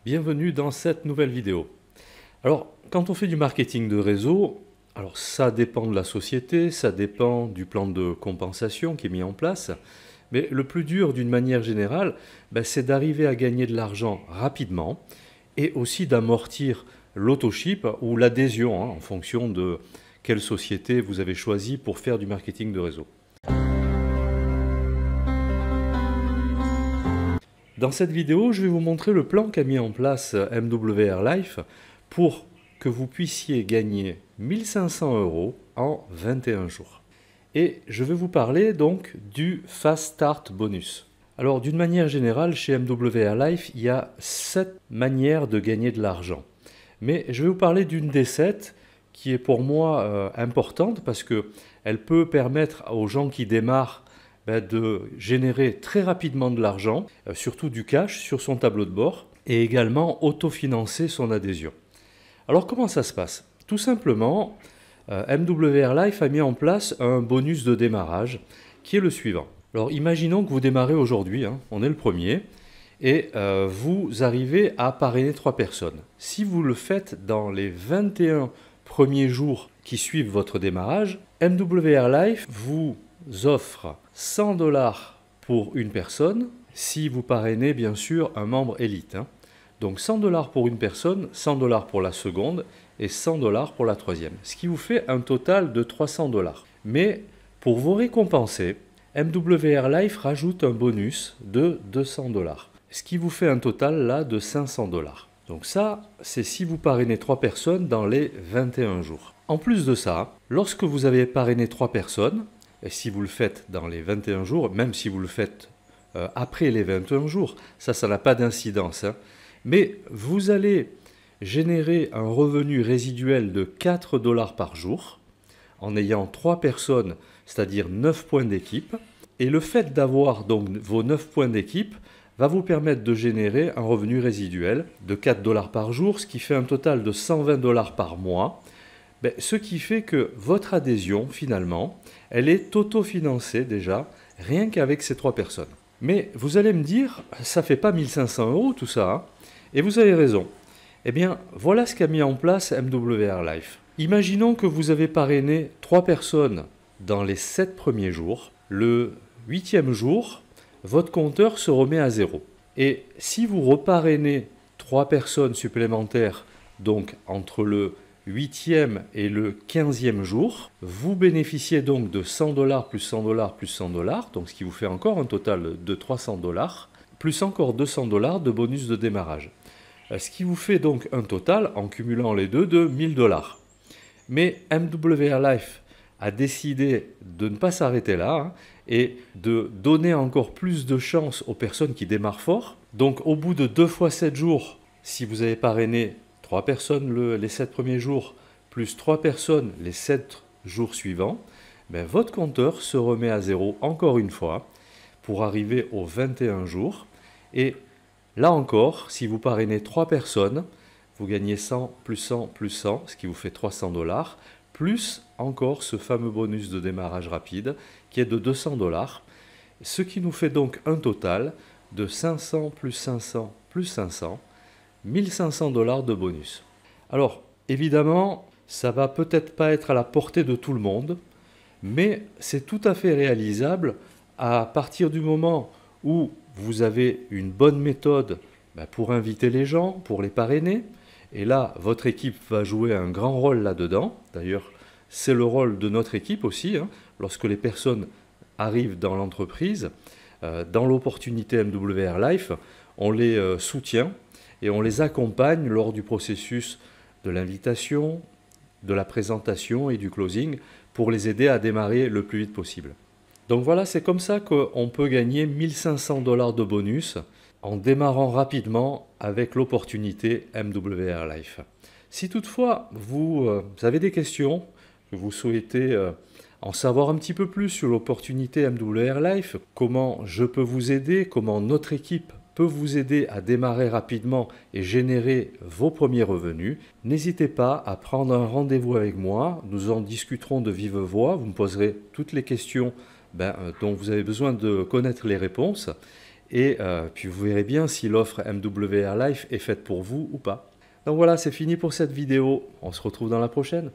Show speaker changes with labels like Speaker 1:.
Speaker 1: Bienvenue dans cette nouvelle vidéo. Alors, quand on fait du marketing de réseau, alors ça dépend de la société, ça dépend du plan de compensation qui est mis en place, mais le plus dur d'une manière générale, c'est d'arriver à gagner de l'argent rapidement et aussi d'amortir l'auto-ship ou l'adhésion en fonction de quelle société vous avez choisi pour faire du marketing de réseau. Dans cette vidéo, je vais vous montrer le plan qu'a mis en place MWR Life pour que vous puissiez gagner 1500 € en 21 jours. Et je vais vous parler donc du Fast Start Bonus. Alors d'une manière générale, chez MWR Life, il y a 7 manières de gagner de l'argent. Mais je vais vous parler d'une des 7 qui est pour moi importante parce qu'elle peut permettre aux gens qui démarrent de générer très rapidement de l'argent, surtout du cash sur son tableau de bord, et également autofinancer son adhésion. Alors comment ça se passe? Tout simplement, MWR Life a mis en place un bonus de démarrage qui est le suivant. Alors imaginons que vous démarrez aujourd'hui, on est le premier, et vous arrivez à parrainer 3 personnes. Si vous le faites dans les 21 premiers jours qui suivent votre démarrage, MWR Life vous offre 100 $ pour une personne si vous parrainez bien sûr un membre élite. Donc 100 $ pour une personne, 100 $ pour la seconde et 100 $ pour la troisième. Ce qui vous fait un total de 300 $. Mais pour vous récompenser, MWR Life rajoute un bonus de 200 $. Ce qui vous fait un total là de 500 $. Donc ça, c'est si vous parrainez 3 personnes dans les 21 jours. En plus de ça, lorsque vous avez parrainé 3 personnes, et si vous le faites dans les 21 jours, même si vous le faites après les 21 jours, ça n'a pas d'incidence. Mais vous allez générer un revenu résiduel de 4 $ par jour en ayant 3 personnes, c'est-à-dire 9 points d'équipe. Et le fait d'avoir donc vos 9 points d'équipe va vous permettre de générer un revenu résiduel de 4 $ par jour, ce qui fait un total de 120 $ par mois. Ce qui fait que votre adhésion, finalement, elle est autofinancée déjà, rien qu'avec ces 3 personnes. Mais vous allez me dire, ça ne fait pas 1500 € tout ça, et vous avez raison. Eh bien, voilà ce qu'a mis en place MWR Life. Imaginons que vous avez parrainé 3 personnes dans les 7 premiers jours. Le 8e jour, votre compteur se remet à 0. Et si vous reparrainez 3 personnes supplémentaires, donc entre le 8e et le 15e jour, vous bénéficiez donc de 100 $ plus 100 $ plus 100 $, donc ce qui vous fait encore un total de 300 $, plus encore 200 $ de bonus de démarrage. Ce qui vous fait donc un total, en cumulant les deux, de 1000 $. Mais MWR Life a décidé de ne pas s'arrêter là et de donner encore plus de chance aux personnes qui démarrent fort. Donc au bout de 2 fois 7 jours, si vous avez parrainé 3 personnes les 7 premiers jours, plus 3 personnes les 7 jours suivants, votre compteur se remet à 0 encore une fois pour arriver aux 21 jours. Et là encore, si vous parrainez 3 personnes, vous gagnez 100 plus 100 plus 100, ce qui vous fait 300 $, plus encore ce fameux bonus de démarrage rapide qui est de 200 $, ce qui nous fait donc un total de 500 plus 500 plus 500, 1500 $ de bonus. Alors, évidemment, ça va peut-être pas être à la portée de tout le monde, mais c'est tout à fait réalisable à partir du moment où vous avez une bonne méthode pour inviter les gens, pour les parrainer. Et là, votre équipe va jouer un grand rôle là-dedans. D'ailleurs, c'est le rôle de notre équipe aussi, lorsque les personnes arrivent dans l'entreprise, dans l'opportunité MWR Life, on les soutient et on les accompagne lors du processus de l'invitation, de la présentation et du closing pour les aider à démarrer le plus vite possible. Donc voilà, c'est comme ça qu'on peut gagner 1500 $ de bonus en démarrant rapidement avec l'opportunité MWR Life. Si toutefois vous avez des questions, que vous souhaitez en savoir un petit peu plus sur l'opportunité MWR Life, comment je peux vous aider, comment notre équipe peut vous aider à démarrer rapidement et générer vos premiers revenus, n'hésitez pas à prendre un rendez-vous avec moi. Nous en discuterons de vive voix. Vous me poserez toutes les questions dont vous avez besoin de connaître les réponses. et puis vous verrez bien si l'offre MWR Life est faite pour vous ou pas. Donc voilà, c'est fini pour cette vidéo. On se retrouve dans la prochaine.